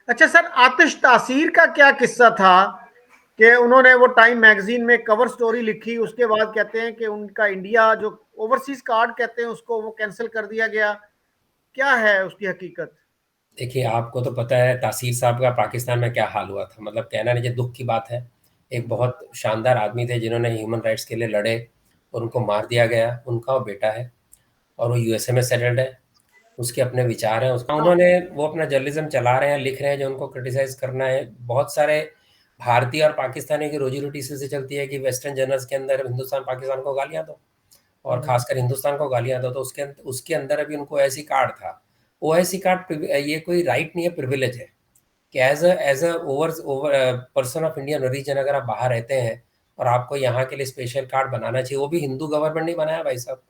अच्छा सर, आतिश तासीर का क्या किस्सा था कि उन्होंने वो टाइम मैगजीन में कवर स्टोरी लिखी, उसके बाद कहते हैं कि उनका इंडिया जो ओवरसीज कार्ड कहते हैं उसको वो कैंसिल कर दिया गया। क्या है उसकी हकीकत? देखिए, आपको तो पता है तासीर साहब का पाकिस्तान में क्या हाल हुआ था। मतलब कहना नहीं, दुख की बात है। एक बहुत शानदार आदमी थे जिन्होंने ह्यूमन राइट्स के लिए लड़े और उनको मार दिया गया। उनका वो बेटा है और वो यूएसए में सेटल्ड है। उसके अपने विचार हैं। उसका हाँ। उन्होंने वो अपना जर्नलिज्म चला रहे हैं, लिख रहे हैं जो उनको क्रिटिसाइज करना है। बहुत सारे भारतीय और पाकिस्तानी की रोजी रोटी इसी से चलती है कि वेस्टर्न जर्नल्स के अंदर हिंदुस्तान पाकिस्तान को गालियां दो और खासकर हिंदुस्तान को गालियां दो। तो उसके अंदर अभी उनको ऐसी कार्ड था। वो ऐसी कार्ड, ये कोई राइट नहीं है, प्रिविलेज है कि as a over over person of Indian origin अगर आप बाहर रहते हैं और आपको यहाँ के लिए स्पेशल कार्ड बनाना चाहिए। वो भी हिंदू गवर्नमेंट नहीं बनाया भाई साहब,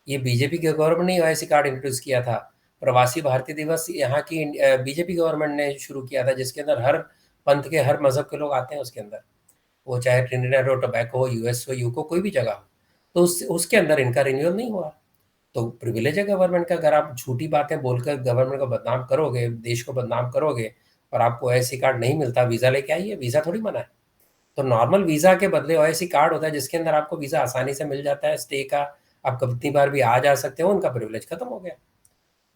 ये बीजेपी के गवर्नमेंट ने ऐसी कार्ड इंट्रोड्यूस किया था। प्रवासी भारतीय दिवस यहाँ की बीजेपी गवर्नमेंट ने शुरू किया था, जिसके अंदर हर पंथ के, हर मजहब के लोग आते हैं उसके अंदर। वो चाहे ट्रिनिडेड हो, टोबैको हो, यूएस हो, यूको, कोई भी जगह हो। तो उसके अंदर इनका रिन्यूअल नहीं हुआ। तो प्रिविलेज है गवर्नमेंट का। अगर आप झूठी बातें बोलकर गवर्नमेंट को बदनाम करोगे, देश को बदनाम करोगे और आपको ओएससी कार्ड नहीं मिलता, वीज़ा लेके आइए, वीज़ा थोड़ी मना है। तो नॉर्मल वीज़ा के बदले ओएससी कार्ड होता है जिसके अंदर आपको वीज़ा आसानी से मिल जाता है, स्टे का। आप कितनी बार भी आ जा सकते हो। उनका प्रिविलेज खत्म हो गया।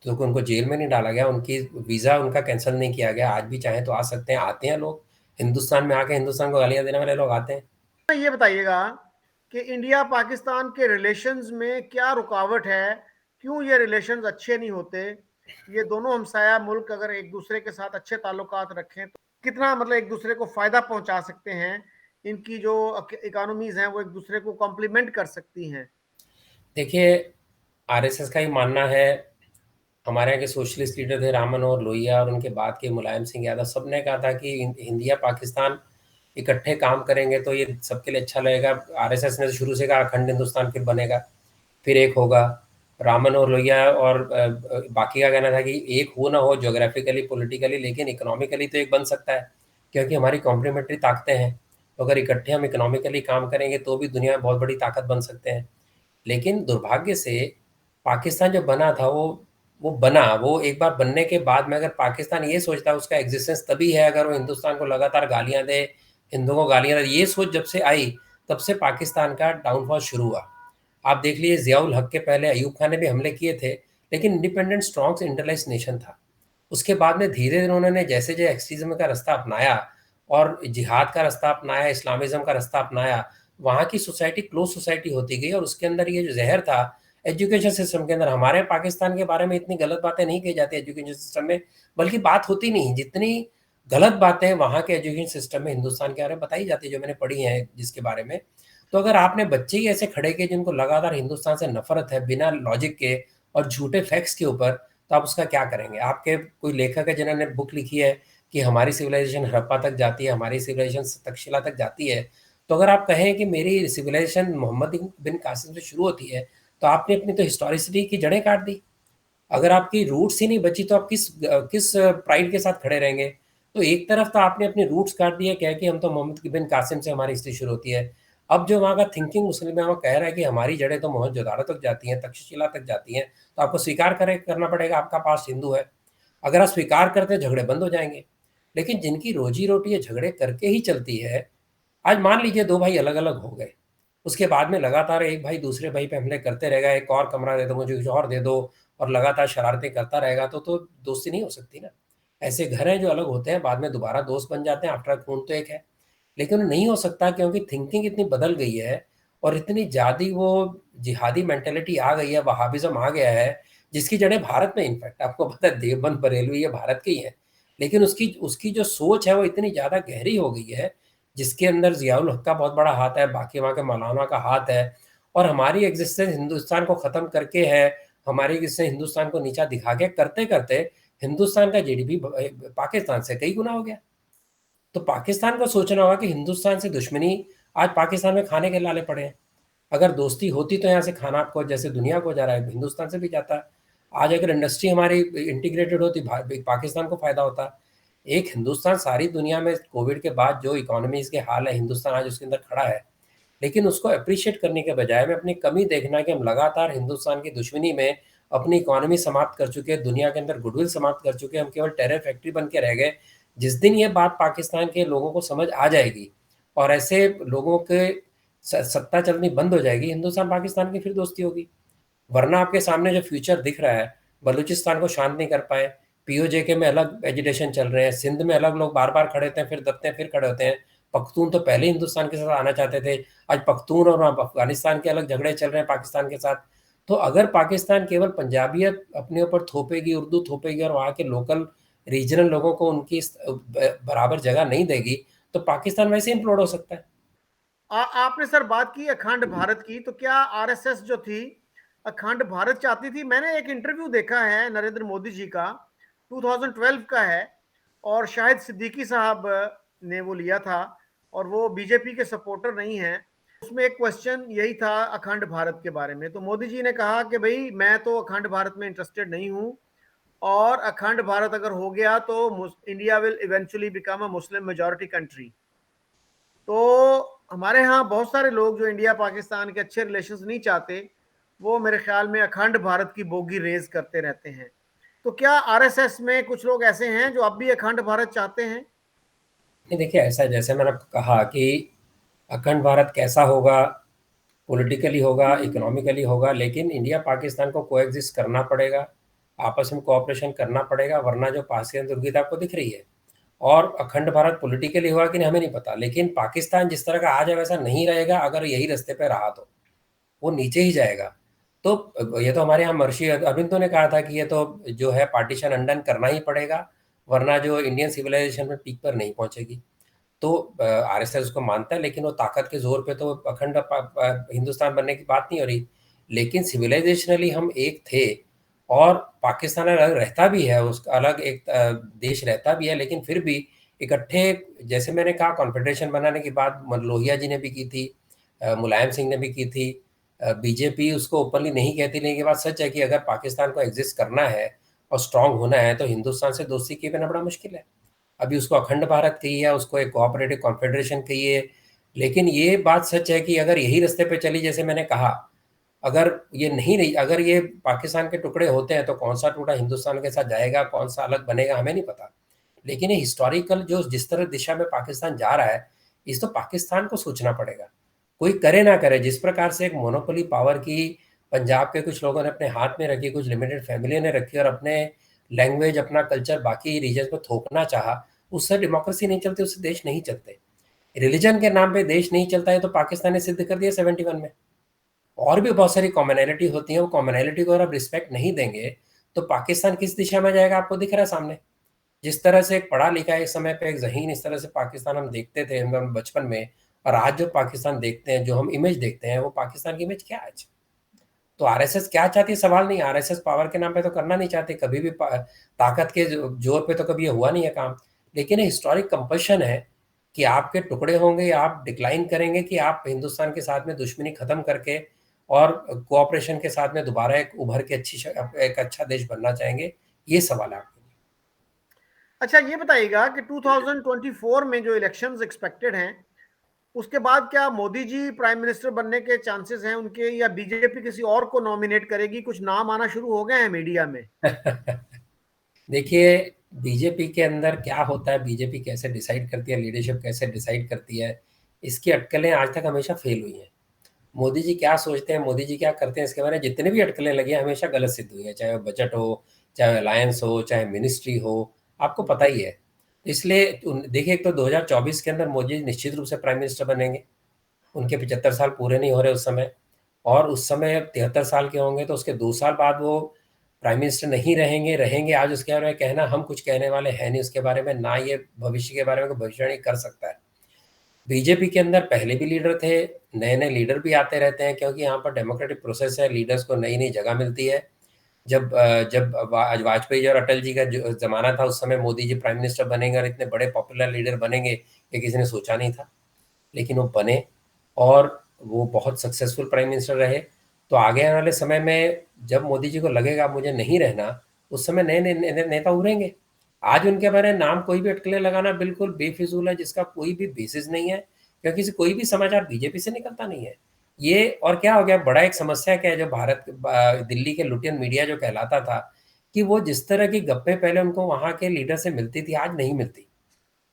तो उनको जेल में नहीं डाला गया, उनकी वीज़ा उनका कैंसिल नहीं किया गया। आज भी चाहे तो आ सकते हैं, आते हैं लोग। हिंदुस्तान में आके हिंदुस्तान को गालियां देने वाले लोग आते हैं। ये बताइएगा कि इंडिया पाकिस्तान के रिलेशंस में क्या रुकावट है? क्यों ये रिलेशंस अच्छे नहीं होते? ये दोनों हमसाया मुल्क अगर एक दूसरे के साथ अच्छे ताल्लुकात रखें तो कितना मतलब एक दूसरे को फायदा पहुंचा सकते हैं। इनकी जो इकोनॉमीज हैं वो एक दूसरे को कॉम्प्लीमेंट कर सकती हैं। देखिए, आरएसएस का ही मानना है। हमारे यहाँ के सोशलिस्ट लीडर थे राम मनोहर लोहिया, और उनके बाद के मुलायम सिंह यादव, सब ने कहा था कि इंडिया पाकिस्तान इकट्ठे काम करेंगे तो ये सबके लिए अच्छा लगेगा। आरएसएस ने तो शुरू से कहा अखंड हिंदुस्तान फिर बनेगा, फिर एक होगा। राम मनोहर लोहिया और बाकी का कहना था कि एक हो ना हो ज्योग्राफिकली, पॉलिटिकली, लेकिन इकोनॉमिकली तो एक बन सकता है, क्योंकि हमारी कॉम्प्लीमेंट्री ताकतें हैं। तो अगर इकट्ठे हम इकोनॉमिकली काम करेंगे तो भी दुनिया में बहुत बड़ी ताकत बन सकते हैं। लेकिन दुर्भाग्य से पाकिस्तान जो बना था, वो बना, वो एक बार बनने के बाद में अगर पाकिस्तान ये सोचता है उसका एग्जिस्टेंस तभी है अगर वो हिंदुस्तान को लगातार गालियां दे, हिंदुओं को गालियां दे, ये सोच जब से आई तब से पाकिस्तान का डाउनफॉल शुरू हुआ। आप देख लीजिए, ज़ियाउल हक के पहले अयूब खान ने भी हमले किए थे, लेकिन इंडिपेंडेंट स्ट्रॉन्ग सेंट्रलाइज नेशन था। उसके बाद में धीरे धीरे उन्होंने जैसे जैसे एक्सट्रीज्म का रास्ता अपनाया और जिहाद का रास्ता अपनाया, इस्लामिज्म का रास्ता अपनाया, वहाँ की सोसाइटी क्लोज सोसाइटी होती गई। और उसके अंदर ये जो जहर था एजुकेशन सिस्टम के अंदर, हमारे पाकिस्तान के बारे में इतनी गलत बातें नहीं कही जाती एजुकेशन सिस्टम में, बल्कि बात होती नहीं जितनी गलत बातें वहाँ के एजुकेशन सिस्टम में हिंदुस्तान के बारे में बताई जाती है, जो मैंने पढ़ी हैं जिसके बारे में। तो अगर आपने बच्चे ही ऐसे खड़े किए जिनको लगातार हिंदुस्तान से नफरत है बिना लॉजिक के और झूठे फैक्ट्स के ऊपर, तो आप उसका क्या करेंगे? आपके कोई लेखक है जिन्होंने बुक लिखी है कि हमारी सिविलाइजेशन हड़प्पा तक जाती है, हमारी सिविलाइजेशन तक्षशिला तक जाती है। तो अगर आप कहें कि मेरी सिविलाइजेशन मोहम्मद बिन कासिम से शुरू होती है, तो आपने अपनी तो हिस्टोरिसिटी की जड़ें काट दी। अगर आपकी रूट्स ही नहीं बची तो आप किस प्राइड के साथ खड़े रहेंगे? तो एक तरफ तो आपने अपने रूट्स काट दिए, कह के हम तो मोहम्मद बिन कासिम से हमारी हिस्ट्री शुरू होती है। अब जो वहाँ का थिंकिंग मुस्लिम है वो कह रहा है कि हमारी जड़ें तो मोहनजोदाड़ो तक जाती हैं, तक्षशिला तक जाती हैं। तो आपको स्वीकार करना पड़ेगा आपका पास्ट हिंदू है। अगर आप स्वीकार करते हैं झगड़े बंद हो जाएंगे। लेकिन जिनकी रोजी रोटी ये झगड़े करके ही चलती है, आज मान लीजिए दो भाई अलग अलग हो गए, उसके बाद में लगातार एक भाई दूसरे भाई पे हमले करते रहेगा, एक और कमरा दे दो मुझे, कुछ और दे दो, और लगातार शरारतें करता रहेगा, तो दोस्ती नहीं हो सकती ना। ऐसे घर हैं जो अलग होते हैं, बाद में दोबारा दोस्त बन जाते हैं, आफ्टर खून तो एक है। लेकिन नहीं हो सकता क्योंकि थिंकिंग इतनी बदल गई है और इतनी ज़्यादा वो जिहादी मेंटेलिटी आ गई है, वहाबिज़्म आ गया है, जिसकी जड़ें भारत में, इनफैक्ट आपको पता है देवबंद बरेलवी ये भारत की ही है। लेकिन उसकी उसकी जो सोच है वो इतनी ज़्यादा गहरी हो गई है, जिसके अंदर ज़ियाउल हक का बहुत बड़ा हाथ है, बाकी वहाँ के मौलाना का हाथ है। और हमारी एग्जिस्टेंस हिंदुस्तान को ख़त्म करके है, हमारी एग्जिस्टेंस हिंदुस्तान को नीचा दिखा के करते-करते हिंदुस्तान का जीडीपी पाकिस्तान से कई गुना हो गया। तो पाकिस्तान को सोचना होगा कि हिंदुस्तान से दुश्मनी, आज पाकिस्तान में खाने के लाले पड़े हैं। अगर दोस्ती होती तो यहाँ से खाना आपको जैसे दुनिया को जा रहा है हिंदुस्तान से भी जाता है। आज अगर इंडस्ट्री हमारी इंटीग्रेटेड होती, पाकिस्तान को फायदा होता। एक हिंदुस्तान सारी दुनिया में कोविड के बाद जो इकोनॉमीज के हाल है, हिंदुस्तान आज उसके अंदर खड़ा है। लेकिन उसको अप्रिशिएट करने के बजाय में अपनी कमी देखना कि हम लगातार हिंदुस्तान की दुश्मनी में अपनी इकोनॉमी समाप्त कर चुके हैं, दुनिया के अंदर गुडविल समाप्त कर चुके हैं, हम केवल टेरर फैक्ट्री बन के रह गए, जिस दिन ये बात पाकिस्तान के लोगों को समझ आ जाएगी और ऐसे लोगों के सत्ता चलनी बंद हो जाएगी, हिंदुस्तान पाकिस्तान की फिर दोस्ती होगी। वरना आपके सामने जो फ्यूचर दिख रहा है, बलूचिस्तान को शांत नहीं कर पाए, पीओजेके में अलग एजिटेशन चल रहे हैं, सिंध में अलग लोग बार बार खड़े होते हैं, फिर दबते हैं, फिर खड़े होते हैं। पख्तून तो पहले हिंदुस्तान के साथ आना चाहते थे, आज पख्तून और अफगानिस्तान के अलग झगड़े चल रहे हैं पाकिस्तान के साथ। तो अगर पाकिस्तान केवल पंजाबियत अपने ऊपर थोपेगी, उर्दू थोपेगी और वहाँ के लोकल रीजनल लोगों को उनकी बराबर जगह नहीं देगी, तो पाकिस्तान वैसे इम्प्लोड हो सकता है। आपने सर बात की अखंड भारत की, तो क्या आरएसएस जो थी अखंड भारत चाहती थी? मैंने एक इंटरव्यू देखा है नरेंद्र मोदी जी का, 2012 का है, और शाहिद सिद्दीकी साहब ने वो लिया था, और वो बीजेपी के सपोर्टर नहीं है। उसमें एक क्वेश्चन यही था अखंड भारत के बारे में, तो मोदी जी ने कहा कि भाई मैं तो अखंड भारत में इंटरेस्टेड नहीं हूं, और अखंड भारत अगर हो गया तो India will eventually become a Muslim majority country. तो हमारे यहाँ बहुत सारे लोग जो इंडिया पाकिस्तान के अच्छे रिलेशंस नहीं चाहते, वो मेरे ख्याल में अखंड भारत की बोगी रेज करते रहते हैं। तो क्या आरएसएस में कुछ लोग ऐसे हैं जो अब भी अखंड भारत चाहते हैं? नहीं, देखिए, ऐसा जैसे मैंने आपको कहा कि अखंड भारत कैसा होगा, पॉलिटिकली होगा, इकोनॉमिकली होगा, लेकिन इंडिया पाकिस्तान को कोएग्जिस्ट करना पड़ेगा, आपस में कोऑपरेशन करना पड़ेगा, वरना जो पाकिस्तान दुर्गति आपको दिख रही है। और अखंड भारत पॉलिटिकली होगा कि नहीं हमें नहीं पता, लेकिन पाकिस्तान जिस तरह का आज है वैसा नहीं रहेगा अगर यही रास्ते पे रहा तो वो नीचे ही जाएगा। तो ये तो हमारे यहाँ महर्षि अरबिंदो ने कहा था कि ये तो जो है पार्टीशन अनडन करना ही पड़ेगा, वरना जो इंडियन सिविलाइजेशन में पीक पर नहीं पहुंचेगी। तो आरएसएस उसको मानता है, लेकिन वो ताकत के जोर पे तो अखंड हिंदुस्तान बनने की बात नहीं हो रही। लेकिन सिविलाइजेशनली हम एक थे, और पाकिस्तान अलग रहता भी है, उसका अलग एक देश रहता भी है, लेकिन फिर भी इकट्ठे, जैसे मैंने कहा, कॉन्फेडरेशन बनाने की बात लोहिया जी ने भी की थी, मुलायम सिंह ने भी की थी। बीजेपी उसको ओपनली नहीं कहती, लेकिन ये बात सच है कि अगर पाकिस्तान को एग्जिस्ट करना है और स्ट्रांग होना है तो हिंदुस्तान से दोस्ती किए बिना बड़ा मुश्किल है। अभी उसको अखंड भारत कहिए, उसको एक कोऑपरेटिव कॉन्फेडरेशन कहिए, लेकिन ये बात सच है कि अगर यही रास्ते पे चली, जैसे मैंने कहा, अगर ये नहीं रही, अगर ये पाकिस्तान के टुकड़े होते हैं तो कौन सा टुकड़ा हिंदुस्तान के साथ जाएगा, कौन सा अलग बनेगा, हमें नहीं पता। लेकिन ये हिस्टोरिकल जो जिस तरह दिशा में पाकिस्तान जा रहा है, इस तो पाकिस्तान को सोचना पड़ेगा। कोई करे ना करे, जिस प्रकार से एक मोनोपोली पावर की पंजाब के कुछ लोगों ने अपने हाथ में रखी, कुछ लिमिटेड फैमिली ने रखी, और अपने लैंग्वेज, अपना कल्चर बाकी रीजन में थोपना चाहा, उससे डेमोक्रेसी नहीं चलती, उससे देश नहीं चलते। रिलीजन के नाम पे देश नहीं चलता है, तो पाकिस्तान ने सिद्ध कर दिया 71 में। और भी बहुत सारी कॉमनैलिटी होती है, वो कॉमनैलिटी को अगर आप रिस्पेक्ट नहीं देंगे तो पाकिस्तान किस दिशा में जाएगा आपको दिख रहा है सामने। जिस तरह से एक पढ़ा लिखा एक समय पे एक ज़हीन, इस तरह से पाकिस्तान हम देखते थे हम बचपन में, और आज जो पाकिस्तान देखते हैं, जो हम इमेज देखते हैं, वो पाकिस्तान की इमेज क्या है आज? तो आरएसएस क्या चाहती है सवाल नहीं, आरएसएस पावर के नाम पे तो करना नहीं चाहती कभी भी, ताकत के जोर पे तो कभी ये हुआ नहीं है काम। लेकिन हिस्टोरिक कंपल्शन है कि आपके टुकड़े होंगे या आप डिक्लाइन करेंगे, कि आप हिंदुस्तान के साथ में दुश्मनी खत्म करके और कोऑपरेशन के साथ में दोबारा एक उभर के एक अच्छा देश बनना चाहेंगे। ये सवाल है आपके लिए। अच्छा, ये बताइएगा कि 2024 में जो इलेक्शंस एक्सपेक्टेड हैं, उसके बाद क्या मोदी जी प्राइम मिनिस्टर बनने के चांसेस हैं उनके, या बीजेपी किसी और को नॉमिनेट करेगी? कुछ नाम आना शुरू हो गए हैं मीडिया में। देखिए, बीजेपी के अंदर क्या होता है, बीजेपी कैसे डिसाइड करती है, लीडरशिप कैसे डिसाइड करती है, इसकी अटकलें आज तक हमेशा फेल हुई हैं। मोदी जी क्या सोचते हैं, मोदी जी क्या करते हैं, इसके बारे में जितने भी अटकलें लगी हैं हमेशा गलत सिद्ध हुई हैं, चाहे वो बजट हो, चाहे अलायंस हो, चाहे मिनिस्ट्री हो, आपको पता ही है। इसलिए देखिए, एक तो 2024 के अंदर मोदी जी निश्चित रूप से प्राइम मिनिस्टर बनेंगे। उनके 75 साल पूरे नहीं हो रहे उस समय, और उस समय 73 साल के होंगे, तो उसके 2 साल बाद वो प्राइम मिनिस्टर नहीं रहेंगे। रहेंगे आज उसके बारे में कहना, हम कुछ कहने वाले हैं नहीं उसके बारे में, ना ये भविष्य के बारे में कोई भविष्यवाणी कर सकता है। बीजेपी के अंदर पहले भी लीडर थे, नए नए लीडर भी आते रहते हैं, क्योंकि यहाँ पर डेमोक्रेटिक प्रोसेस है, लीडर्स को नई नई जगह मिलती है। जब वाजपेयी जी और अटल जी का जो जमाना था, उस समय मोदी जी प्राइम मिनिस्टर बनेंगे और इतने बड़े पॉपुलर लीडर बनेंगे, ये किसी ने सोचा नहीं था, लेकिन वो बने, और वो बहुत सक्सेसफुल प्राइम मिनिस्टर रहे। तो आगे आने वाले समय में जब मोदी जी को लगेगा मुझे नहीं रहना, उस समय नए नए नेता उभरेंगे। आज उनके बारे में नाम कोई भी अटकलें लगाना बिल्कुल बेफिजूल है, जिसका कोई भी बेसिस नहीं है, क्योंकि कोई भी समाचार बीजेपी से निकलता नहीं है। ये और क्या हो गया, बड़ा एक समस्या क्या है, जो दिल्ली के लुटियन मीडिया जो कहलाता था, कि वो जिस तरह की गप्पे पहले उनको वहाँ के लीडर से मिलती थी, आज नहीं मिलती।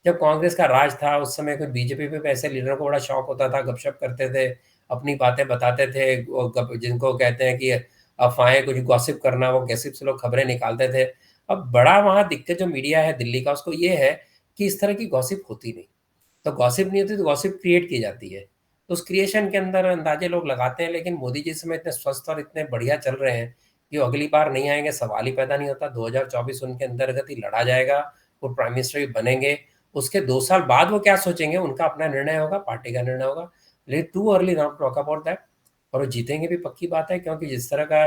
जब कांग्रेस का राज था उस समय कोई बीजेपी पे ऐसे लीडरों को बड़ा शौक होता था, गपशप करते थे, अपनी बातें बताते थे, जिनको कहते हैं कि अफवाहें, कुछ गॉसिप करना, वो गॉसिप से लोग खबरें निकालते थे। अब बड़ा वहाँ दिक्कत जो मीडिया है दिल्ली का, उसको ये है कि इस तरह की गॉसिप होती नहीं। तो गॉसिप नहीं होती तो गॉसिप क्रिएट की जाती है, तो उस क्रिएशन के अंदर अंदाजे लोग लगाते हैं। लेकिन मोदी जी इस समय इतने स्वस्थ और इतने बढ़िया चल रहे हैं कि वो अगली बार नहीं आएंगे, सवाल ही पैदा नहीं होता। 2024 उनके अंतर्गत ही लड़ा जाएगा, वो प्राइम मिनिस्टर भी बनेंगे। उसके 2 साल बाद वो क्या सोचेंगे, उनका अपना निर्णय होगा, पार्टी का निर्णय होगा। लेकिन too early not talk about that. और वो जीतेंगे भी पक्की बात है, क्योंकि जिस तरह का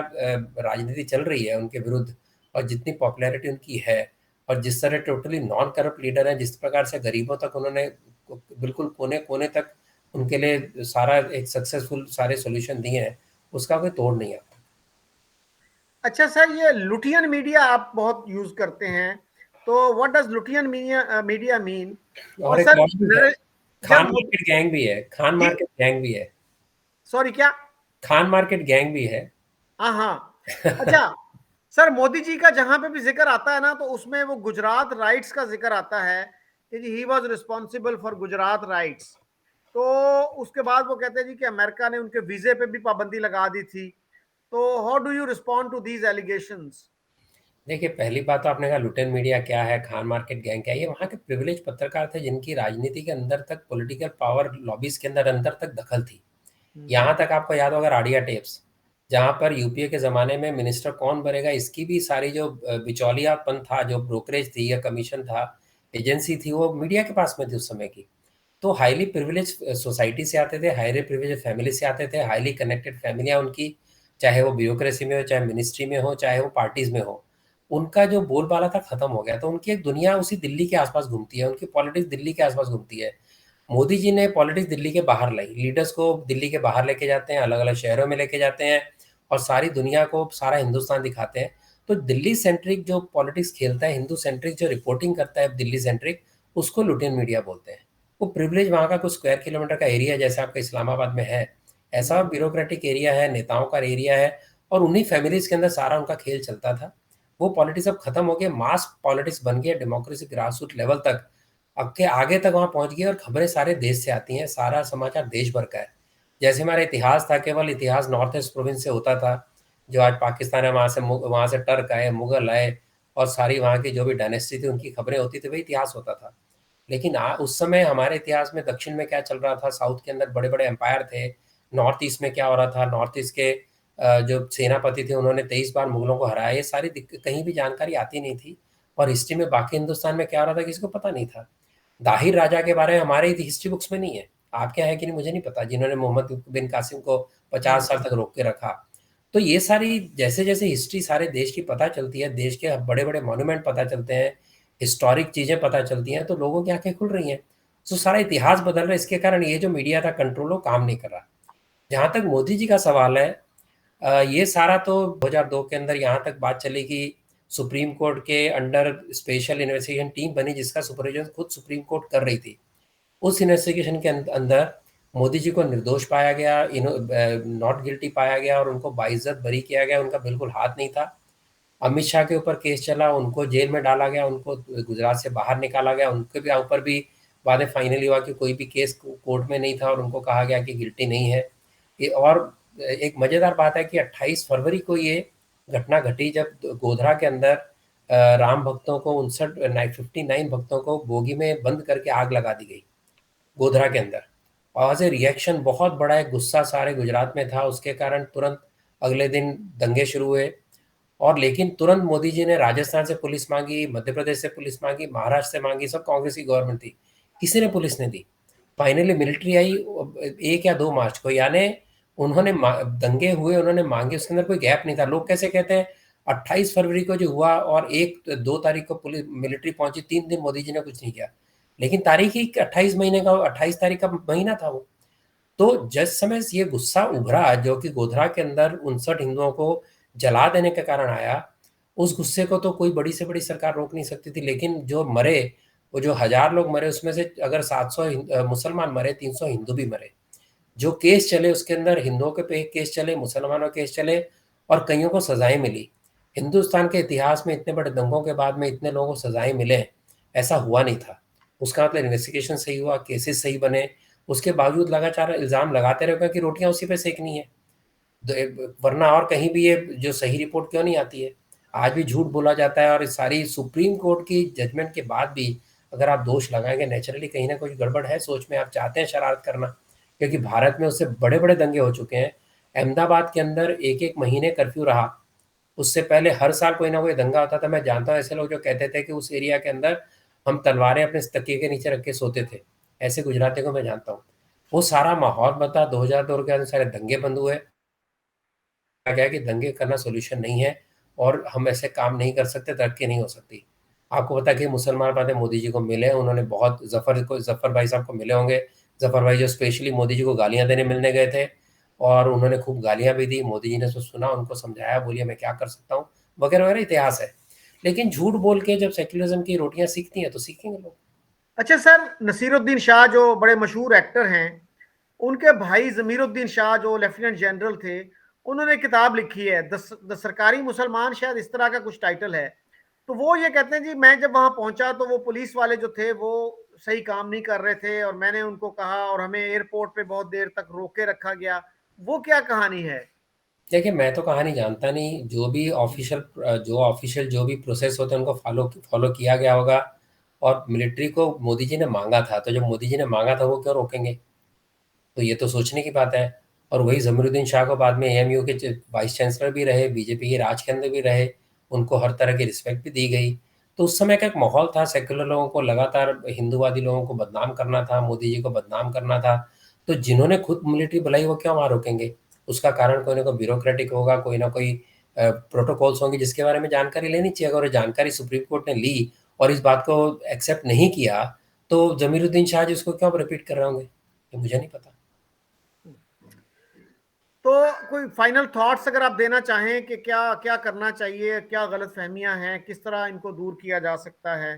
राजनीति चल रही है उनके विरुद्ध, और जितनी पॉपुलैरिटी उनकी है, और जिस तरह टोटली नॉन करप्ट लीडर है, जिस प्रकार से गरीबों तक उन्होंने बिल्कुल कोने कोने तक उनके लिए सारा एक सक्सेसफुल सारे सॉल्यूशन दिए हैं, उसका कोई तोड़ नहीं आता। अच्छा सर, ये लुटियन मीडिया आप बहुत यूज करते हैं, तो what does Lutyens media media mean? और और एक सर और भी है, खान जब मार्केट गैंग भी है, खान जी, मार्केट गैंग भी है, सॉरी क्या? खान मार्केट गैंग भी है। हाँ हाँ। अच्छा सर, मोदी जी का जहां पे भी जिक्र आता है ना, तो उसमें वो गुजरात राइट्स का जिक्र आता है कि जी he was responsible for Gujarat riots. तो उसके बाद वो कहते हैं जी कि अमेरिका ने उनके वीजे पे भी पाबंदी लगा दी थी। तो how do you respond to these allegations? देखिए, पहली बात तो आपने कहा लुटेन मीडिया क्या है, खान मार्केट गैंग क्या है। ये वहाँ के प्रिविलेज पत्रकार थे जिनकी राजनीति के अंदर तक, पॉलिटिकल पावर लॉबीज के अंदर अंदर तक दखल थी। यहाँ तक आपको याद होगा राडिया टेप्स, जहाँ पर यूपीए के ज़माने में मिनिस्टर कौन बनेगा इसकी भी सारी जो बिचौलियापन था, जो ब्रोकरेज थी या कमीशन था, एजेंसी थी, वो मीडिया के पास में थी उस समय की। तो हाईली प्रिविलेज सोसाइटी से आते थे, हाईली प्रिविलेज फैमिली से आते थे, हाईली कनेक्टेड फैमिलियाँ उनकी, चाहे वो ब्यूरोक्रेसी में हो, चाहे मिनिस्ट्री में हो, चाहे वो पार्टीज में हो। उनका जो बोलबाला था खत्म हो गया, तो उनकी एक दुनिया उसी दिल्ली के आसपास घूमती है, उनकी पॉलिटिक्स दिल्ली के आसपास घूमती है। मोदी जी ने पॉलिटिक्स दिल्ली के बाहर लाई, लीडर्स को दिल्ली के बाहर लेके जाते हैं, अलग अलग शहरों में लेके जाते हैं, और सारी दुनिया को सारा हिंदुस्तान दिखाते हैं। तो दिल्ली सेंट्रिक जो पॉलिटिक्स खेलता है, हिंदू सेंट्रिक जो रिपोर्टिंग करता है दिल्ली सेंट्रिक, उसको लुटेन मीडिया बोलते हैं। वो प्रिविलेज वहाँ का कुछ स्क्वायर किलोमीटर का एरिया जैसे आपका इस्लामाबाद में है, ऐसा ब्यूरोक्रेटिक एरिया है, नेताओं का एरिया है, और उन्हीं फैमिलीज के अंदर सारा उनका खेल चलता था। वो पॉलिटिक्स अब खत्म हो गया, मास पॉलिटिक्स बन गया, डेमोक्रेसी ग्रास रूट लेवल तक अब के आगे तक वहाँ पहुँच गई, और खबरें सारे देश से आती हैं, सारा समाचार देश भर का है। जैसे हमारा इतिहास था, केवल इतिहास नॉर्थ ईस्ट प्रोविंस से होता था, जो आज पाकिस्तान है, वहाँ से टर्क आए, मुगल आए, और सारी वहाँ की जो भी डायनेस्टी थी उनकी खबरें होती थी, वही इतिहास होता था। लेकिन उस समय हमारे इतिहास में दक्षिण में क्या चल रहा था, साउथ के अंदर बड़े बड़े एम्पायर थे, नॉर्थ ईस्ट में क्या हो रहा था, नॉर्थ ईस्ट के जो सेनापति थे उन्होंने 23 बार मुगलों को हराया, ये सारी कहीं भी जानकारी आती नहीं थी। और हिस्ट्री में बाकी हिंदुस्तान में क्या हो रहा था किसी को पता नहीं था। दाहिर राजा के बारे में हमारे हिस्ट्री बुक्स में नहीं है, आपके यहाँ है कि नहीं मुझे नहीं पता, जिन्होंने मोहम्मद बिन कासिम को 50 साल तक रोक के रखा। तो ये सारी जैसे जैसे हिस्ट्री सारे देश की पता चलती है, देश के बड़े बड़े मॉन्यूमेंट पता चलते हैं, हिस्टोरिक चीज़ें पता चलती हैं, तो लोगों की आंखें खुल रही हैं। तो सारा इतिहास बदल रहा है, इसके कारण ये जो मीडिया था कंट्रोल, वो काम नहीं कर रहा। जहाँ तक मोदी जी का सवाल है, ये सारा तो 2002 के अंदर यहाँ तक बात चली कि सुप्रीम कोर्ट के अंडर स्पेशल इन्वेस्टिगेशन टीम बनी, जिसका सुपरविजन खुद सुप्रीम कोर्ट कर रही थी। उस इन्वेस्टिगेशन के अंदर मोदी जी को निर्दोष पाया गया, नॉट गिल्टी पाया गया, और उनको बाइज्जत बरी किया गया, उनका बिल्कुल हाथ नहीं था। अमित शाह के ऊपर केस चला, उनको जेल में डाला गया, उनको गुजरात से बाहर निकाला गया, उनके भी ऊपर भी बाद में फाइनली हुआ कि कोई भी केस कोर्ट में नहीं था, और उनको कहा गया कि गिल्टी नहीं है। ये और एक मज़ेदार बात है कि 28 फरवरी को ये घटना घटी, जब गोधरा के अंदर राम भक्तों को 59 भक्तों को बोगी में बंद करके आग लगा दी गई, गोधरा के अंदर। और एज ए रिएक्शन बहुत बड़ा एक गुस्सा सारे गुजरात में था, उसके कारण तुरंत अगले दिन दंगे शुरू हुए। और लेकिन तुरंत मोदी जी ने राजस्थान से पुलिस मांगी, मध्य प्रदेश से पुलिस मांगी, महाराष्ट्र से मांगी, सब कांग्रेस की गवर्नमेंट थी, किसी ने पुलिस नहीं दी। फाइनली मिलिट्री आई 1 या 2 मार्च को, यानी उन्होंने दंगे हुए, उन्होंने मांगे, उसके अंदर कोई गैप नहीं था। लोग कैसे कहते हैं 28 फरवरी को जो हुआ और 1-2 तारीख को पुलिस मिलिट्री पहुंची, 3 दिन मोदी जी ने कुछ नहीं किया, लेकिन तारीख ही 28 महीने का, 28 तारीख का महीना था वो। तो जिस समय ये गुस्सा उभरा, जो कि गोधरा के अंदर 59 हिंदुओं को जला देने के कारण आया, उस गुस्से को तो कोई बड़ी से बड़ी सरकार रोक नहीं सकती थी। लेकिन जो मरे, वो जो 1000 लोग मरे, उसमें से अगर 700 मुसलमान मरे, 300 हिंदू भी मरे। जो केस चले उसके अंदर हिंदुओं के पे केस चले, मुसलमानों के केस चले, और कईयों को सजाएं मिली। हिंदुस्तान के इतिहास में इतने बड़े दंगों के बाद में इतने लोगों को सजाएं मिले, ऐसा हुआ नहीं था। उसका मतलब इन्वेस्टिगेशन सही हुआ, केसेस सही बने, उसके बावजूद लगातार इल्ज़ाम लगाते रहे कि रोटियां उसी पे सेकनी है। वरना और कहीं भी ये जो सही रिपोर्ट क्यों नहीं आती है? आज भी झूठ बोला जाता है, और इस सारी सुप्रीम कोर्ट की जजमेंट के बाद भी अगर आप दोष लगाएंगे, नेचुरली कहीं ना कुछ गड़बड़ है सोच में, आप चाहते हैं शरारत करना, क्योंकि भारत में उससे बड़े बड़े दंगे हो चुके हैं। अहमदाबाद के अंदर एक एक महीने कर्फ्यू रहा, उससे पहले हर साल कोई ना कोई दंगा होता था। मैं जानता हूँ ऐसे लोग जो कहते थे कि उस एरिया के अंदर हम तलवारें अपने तकिए के नीचे रख के सोते थे, ऐसे गुजराती को मैं जानता हूँ। वो सारा माहौल बता, 2002 के अंदर सारे दंगे बंद हुए। गया कि दंगे करना सोल्यूशन नहीं है, और हम ऐसे काम नहीं कर सकते, तरक्की नहीं हो सकती। आपको पता है कि मुसलमान बातें मोदी जी को मिले, उन्होंने बहुत जफर भाई साहब को मिले होंगे। जफर भाई जो स्पेशली मोदी जी को गालियां देने मिलने गए थे, और उन्होंने खूब गालियां भी दी। मोदी जी ने तो सुना, उनको समझाया, बोलिए मैं क्या कर सकता हूँ, वगैरह वगैरह इतिहास है। लेकिन झूठ बोल के जब सेक्युलरिज्म की रोटियां सीखती हैं तो सीखेंगे लोग। अच्छा सर, नसीरुद्दीन शाह जो बड़े मशहूर एक्टर हैं, उनके भाई जमीरुद्दीन शाह जो लेफ्टिनेंट जनरल थे, उन्होंने किताब लिखी है द सरकारी मुसलमान, शायद इस तरह का कुछ टाइटल है। तो वो ये कहते हैं जी, मैं जब वहां पहुंचा तो वो पुलिस वाले जो थे वो सही काम नहीं कर रहे थे, और मैंने उनको कहा, और हमें एयरपोर्ट पे बहुत देर तक रोके रखा गया। वो क्या कहानी है? देखिए, मैं तो कहानी जानता नहीं, जो ऑफिशियल जो भी प्रोसेस होते हैं उनको फॉलो फॉलो किया गया होगा। और मिलिट्री को मोदी जी ने मांगा था, तो जब मोदी जी ने मांगा था वो क्यों रोकेंगे? तो ये तो सोचने की बात है। और वही जमीरुद्दीन शाह को बाद में एएमयू के वाइस चांसलर भी रहे, बीजेपी के राज के अंदर भी रहे, उनको हर तरह की रिस्पेक्ट भी दी गई। तो उस समय का एक माहौल था, सेक्युलर लोगों को लगातार हिंदूवादी लोगों को बदनाम करना था, मोदी जी को बदनाम करना था। तो जिन्होंने खुद मिलिट्री बुलाई वो क्यों वहाँ रोकेंगे? उसका कारण कोई ना कोई ब्यूरोक्रेटिक होगा, कोई ना कोई प्रोटोकॉल्स होंगे जिसके बारे में जानकारी लेनी चाहिए। अगर वो जानकारी सुप्रीम कोर्ट ने ली और इस बात को एक्सेप्ट नहीं किया, तो जमीरुद्दीन शाह जी उसको क्यों रिपीट कर रहे होंगे, ये मुझे नहीं पता। तो कोई फाइनल थॉट्स अगर आप देना चाहें कि क्या क्या करना चाहिए, क्या गलत फहमियां हैं, किस तरह इनको दूर किया जा सकता है?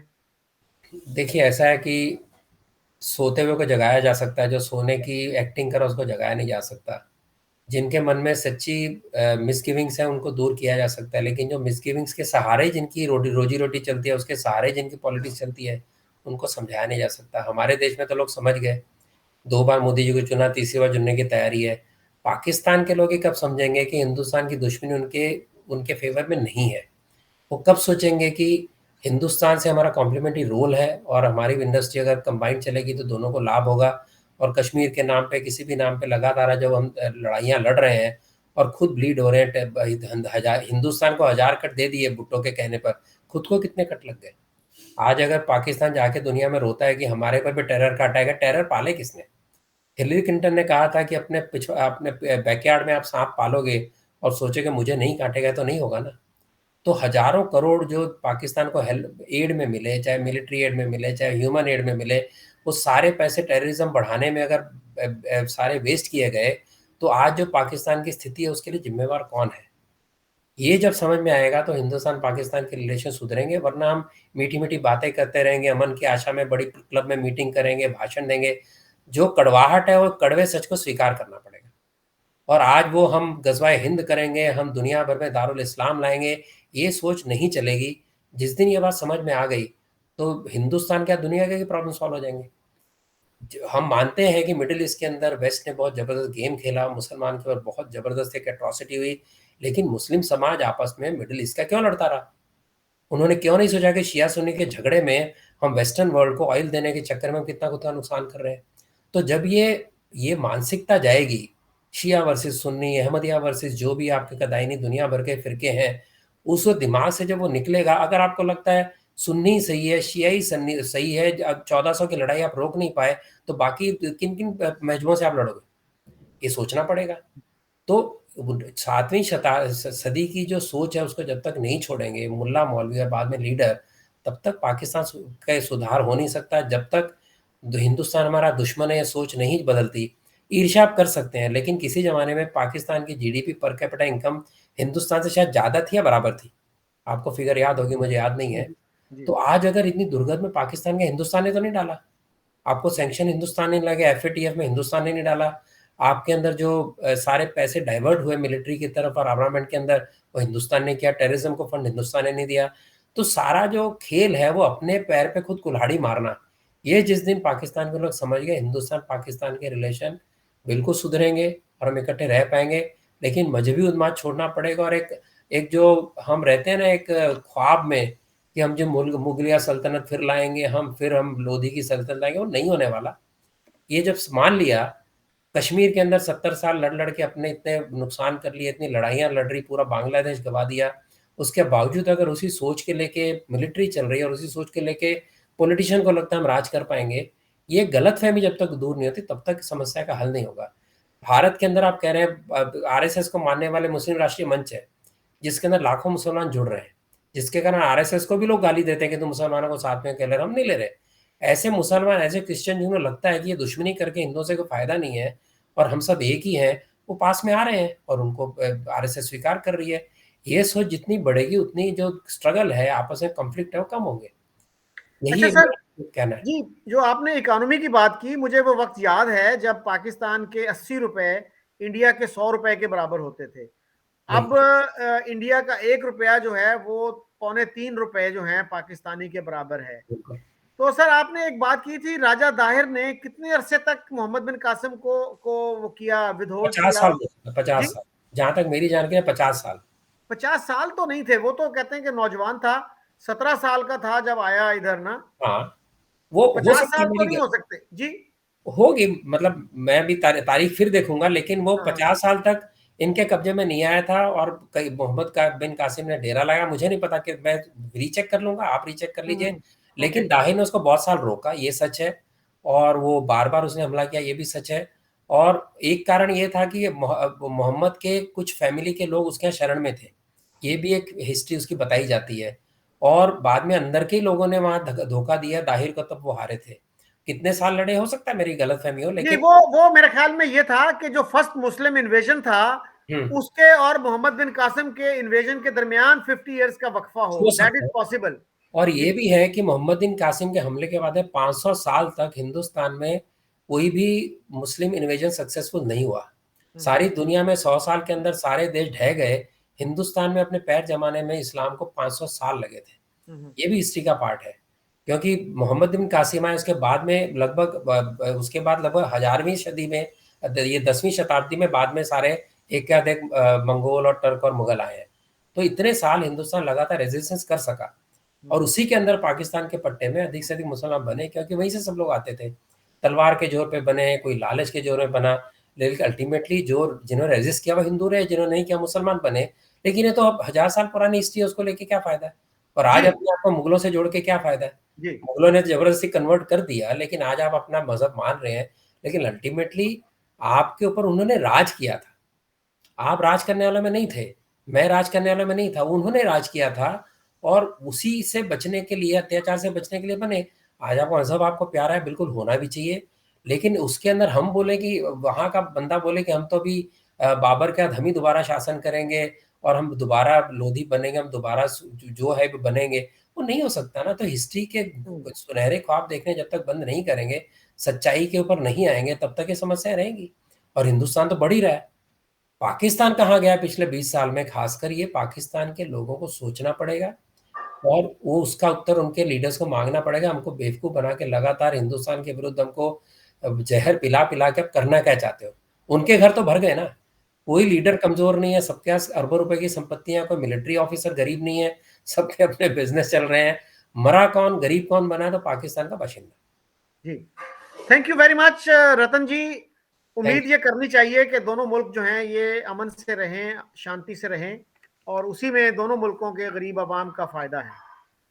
देखिए, ऐसा है कि सोते हुए को जगाया जा सकता है, जो सोने की एक्टिंग करे उसको जगाया नहीं जा सकता। जिनके मन में सच्ची मिसगिविंग्स है उनको दूर किया जा सकता है, लेकिन जो मिसगिविंग्स के सहारे जिनकी रोजी रोटी चलती है, उसके सहारे जिनकी पॉलिटिक्स चलती है, उनको समझाया नहीं जा सकता। हमारे देश में तो लोग समझ गए, 2 बार मोदी जी को चुना, तीसरी बार चुनने की तैयारी है। पाकिस्तान के लोग ये कब समझेंगे कि हिंदुस्तान की दुश्मनी उनके उनके फेवर में नहीं है? वो कब सोचेंगे कि हिंदुस्तान से हमारा कॉम्प्लीमेंट्री रोल है, और हमारी इंडस्ट्री अगर कंबाइंड चलेगी तो दोनों को लाभ होगा। और कश्मीर के नाम पे, किसी भी नाम पे लगातार जब हम लड़ाइयाँ लड़ रहे हैं और खुद ब्लीड हो रहे हैं, हिंदुस्तान को 1000 कट दे दिए भुट्टो के कहने पर, खुद को कितने कट लग गए? आज अगर पाकिस्तान जाके दुनिया में रोता है कि हमारे पर भी टेरर का अटैक है, टेरर पाले किसने? हिलरी क्लिंटन ने कहा था कि अपने बैकयार्ड में आप सांप पालोगे और सोचोगे मुझे नहीं काटेगा, तो नहीं होगा ना। तो हजारों करोड़ जो पाकिस्तान को हेल्प एड में मिले, चाहे मिलिट्री एड में मिले, चाहे ह्यूमन एड में मिले, वो सारे पैसे टेररिज्म बढ़ाने में अगर सारे वेस्ट किए गए, तो आज जो पाकिस्तान की स्थिति है उसके लिए जिम्मेवार कौन है? ये जब समझ में आएगा तो हिंदुस्तान पाकिस्तान के रिलेशन सुधरेंगे। वरना हम मीठी मीठी बातें करते रहेंगे, अमन की आशा में बड़ी क्लब में मीटिंग करेंगे, भाषण देंगे। जो कड़वाहट है वो कड़वे सच को स्वीकार करना पड़ेगा। और आज वो हम गजवाए हिंद करेंगे, हम दुनिया भर में दारुल इस्लाम लाएंगे, ये सोच नहीं चलेगी। जिस दिन ये बात समझ में आ गई, तो हिंदुस्तान क्या दुनिया के प्रॉब्लम सॉल्व हो जाएंगे। हम मानते हैं कि मिडिल ईस्ट के अंदर वेस्ट ने बहुत जबरदस्त गेम खेला, मुसलमान के ऊपर बहुत जबरदस्त एक एट्रॉसिटी हुई, लेकिन मुस्लिम समाज आपस में मिडिल ईस्ट का क्यों लड़ता रहा? उन्होंने क्यों नहीं सोचा कि शिया सुन्नी के झगड़े में हम वेस्टर्न वर्ल्ड को ऑयल देने के चक्कर में हम कितना कितना नुकसान कर रहे हैं? तो जब ये मानसिकता जाएगी, शिया वर्सेस सुन्नी, अहमदिया वर्सेस जो भी आपके कदाइनी दुनिया भर के फिरके हैं, उस दिमाग से जब वो निकलेगा, अगर आपको लगता है सुन्नी सही है, शियाई सन्नी सही है, अब 1400 की लड़ाई आप रोक नहीं पाए, तो बाकी किन किन मजहबों से आप लड़ोगे? ये सोचना पड़ेगा। तो 7वीं सदी की जो सोच है उसको जब तक नहीं छोड़ेंगे मुल्ला मौलवी और बाद में लीडर, तब तक पाकिस्तान का सुधार हो नहीं सकता। जब तक हिंदुस्तान हमारा दुश्मन है, ये सोच नहीं बदलती। ईर्ष्या आप कर सकते हैं, लेकिन किसी जमाने में पाकिस्तान की GDP per capita income Hindustan से शायद ज़्यादा थी या बराबर थी। आपको फिगर याद होगी, मुझे याद नहीं है। जी जी। तो आज अगर इतनी दुर्गत में पाकिस्तान के, हिंदुस्तान ने तो नहीं डाला। आपको सैंक्शन हिंदुस्तान ने लगे, एफएटीएफ में हिंदुस्तान ने नहीं डाला। आपके अंदर जो सारे पैसे डाइवर्ट हुए मिलिट्री की तरफ और आर्मामेंट के अंदर, वो हिंदुस्तान ने किया। टेररिज्म को फंड हिंदुस्तान ने नहीं दिया। तो सारा जो खेल है वो अपने पैर पे खुद कुल्हाड़ी मारना, ये जिस दिन पाकिस्तान के लोग समझ गए हिंदुस्तान पाकिस्तान के रिलेशन बिल्कुल सुधरेंगे और हम इकट्ठे रह पाएंगे। लेकिन मजहबी उन्माद छोड़ना पड़ेगा, और एक एक जो हम रहते हैं ना एक ख्वाब में कि हम जो मुगलिया सल्तनत फिर लाएंगे, हम लोधी की सल्तनत लाएंगे, वो नहीं होने वाला। ये जब मान लिया, कश्मीर के अंदर 70 साल लड़ लड़ के अपने इतने नुकसान कर लिए, इतनी लड़ाइयाँ लड़ रही, पूरा बांग्लादेश गवा दिया, उसके बावजूद अगर उसी सोच के लेके मिलिट्री चल रही है और उसी सोच के लेके पॉलिटिशियन को लगता है हम राज कर पाएंगे, ये गलतफहमी जब तक दूर नहीं होती तब तक समस्या का हल नहीं होगा। भारत के अंदर आप कह रहे हैं आरएसएस को मानने वाले मुस्लिम राष्ट्रीय मंच है, जिसके अंदर लाखों मुसलमान जुड़ रहे हैं, जिसके कारण आरएसएस को भी लोग गाली देते हैं कि तुम मुसलमानों को साथ में अकेले, हम नहीं ले रहे। ऐसे मुसलमान, ऐसे क्रिश्चियन जिन्हें लगता है कि ये दुश्मनी करके हिंदुओं से कोई फायदा नहीं है और हम सब एक ही हैं, वो पास में आ रहे हैं और उनको आरएसएस स्वीकार कर रही है। ये सोच जितनी बढ़ेगी उतनी जो स्ट्रगल है, आपस में कॉन्फ्लिक्ट है, वो कम होंगे। यही अच्छा एक सर, मेरा कहना है। जी, जो आपने इकोनॉमी की बात की, मुझे वो वक्त याद है जब पाकिस्तान के 80 रुपए इंडिया के 100 रुपए के बराबर होते थे। अब बिल्कुल। इंडिया का 1 रुपया जो है वो 2.25 रुपए जो है पाकिस्तानी के बराबर है। बिल्कुल। तो सर, आपने एक बात की थी, राजा दाहिर ने कितने अरसे तक मोहम्मद बिन कासिम को वो किया, विदहोल्ड 50 साल, किया? 50 जी, साल, जहां तक मेरी जानकारी है 50 साल। 50 साल तो नहीं थे, वो तो कहते हैं कि नौजवान था, 17 साल का था जब आया इधर ना। हाँ, तो वो हो पचास सकता साल है तो मेरी नहीं हो सकते जी। होगी, मतलब मैं भी तारीख फिर देखूंगा, लेकिन वो हाँ, हाँ। 50 साल तक इनके कब्जे में नहीं आया था। और कई मोहम्मद का बिन कासिम ने डेरा लगाया, मुझे नहीं पता, कि मैं रीचेक कर लूंगा, आप रीचेक कर लीजिए। ओके। लेकिन दाहिर ने उसको बहुत साल रोका, ये सच है। और वो बार बार उसने हमला किया, ये भी सच है। और एक कारण ये था कि मोहम्मद के कुछ फैमिली के लोग उसके यहाँ शरण में थे, ये भी एक हिस्ट्री उसकी बताई जाती है। और बाद में अंदर के ही लोगों ने वहां धोखा दिया दाहिर को, तब वो हारे थे। कितने साल लड़े, हो सकता है मेरी गलतफहमी हो, जी, लेकिन वो मेरे ख्याल में ये था कि जो फर्स्ट मुस्लिम इन्वेजन था, हम्म उसके और मोहम्मद बिन कासिम के इन्वेजन के दरमियान 50 ईयर्स का वक्फा हो, हो दैट सकता इज है। पॉसिबल। और जी। ये भी है कि मोहम्मद बिन कासिम के हमले के बाद 500 साल तक हिंदुस्तान में कोई भी मुस्लिम इन्वेजन सक्सेसफुल नहीं हुआ। हम्म, सारी दुनिया में 100 साल के अंदर सारे देश ढह गए, हिंदुस्तान में अपने पैर जमाने में इस्लाम को 500 साल लगे थे। हम्म, ये भी हिस्ट्री का पार्ट है। क्योंकि मोहम्मद बिन कासिम आए उसके बाद में उसके बाद लगभग 11वीं सदी में, ये 10वीं शताब्दी में, बाद में सारे एक के बाद एक मंगोल और टर्क और मुगल आए हैं। तो इतने साल हिंदुस्तान लगातार रेजिस्टेंस कर सका। और हम्म, उसी के अंदर पाकिस्तान के पट्टे में अधिक से अधिक मुसलमान बने, क्योंकि वहीं से सब लोग आते थे। तलवार के जोर पे बने, कोई लालच के जोर में बना, लेकिन अल्टीमेटली जो जिन्होंने रेजिस्ट किया वो हिंदू रहे, जिन्होंने नहीं किया मुसलमान बने। लेकिन ये तो अब 1000 साल पुरानी हिस्ट्री है, उसको लेके क्या फायदा है। और आज जी, अपने आप को मुगलों से जोड़ के क्या फायदा है। जी, मुगलों ने जबरदस्ती कन्वर्ट कर दिया, लेकिन आज आप अपना मजहब मान रहे हैं। लेकिन अल्टीमेटली आपके ऊपर उन्होंने राज किया था, आप राज करने वालों में नहीं थे, मैं राज करने वालों में नहीं था, उन्होंने राज किया था। और उसी से बचने के लिए, अत्याचार से बचने के लिए बने। आज आपको मजहब आपको प्यारा है, बिल्कुल होना भी चाहिए। लेकिन उसके अंदर हम बोले कि वहां का बंदा बोले कि हम तो भी बाबर के बाद हम ही दोबारा शासन करेंगे और हम दोबारा लोधी बनेंगे, हम दोबारा जो है वो बनेंगे, वो नहीं हो सकता ना। तो हिस्ट्री के हम्म, सुनहरे ख्वाब देखने जब तक बंद नहीं करेंगे, सच्चाई के ऊपर नहीं आएंगे, तब तक ये समस्या रहेंगी। और हिंदुस्तान तो बढ़ ही रहा है। पाकिस्तान कहाँ गया पिछले 20 साल में, खासकर ये पाकिस्तान के लोगों को सोचना पड़ेगा। और वो उसका उत्तर उनके लीडर्स को मांगना पड़ेगा। हमको बेवकूफ बना के लगातार हिंदुस्तान के विरुद्ध हमको जहर पिला पिला के अब करना क्या चाहते हो। उनके घर तो भर गए ना, कोई लीडर कमजोर नहीं है, सबके पास अरबों रुपए की संपत्तियां, कोई मिलिट्री ऑफिसर गरीब नहीं है, सबके अपने बिजनेस चल रहे हैं। मरा कौन, गरीब कौन बना है, तो पाकिस्तान का बाशिंदा। जी। Thank you very much Ratan ji. Thank उम्मीद ये करनी चाहिए कि दोनों मुल्क जो हैं ये अमन से रहें, शांति से रहें, और उसी में दोनों मुल्कों के गरीब आवाम का फायदा है।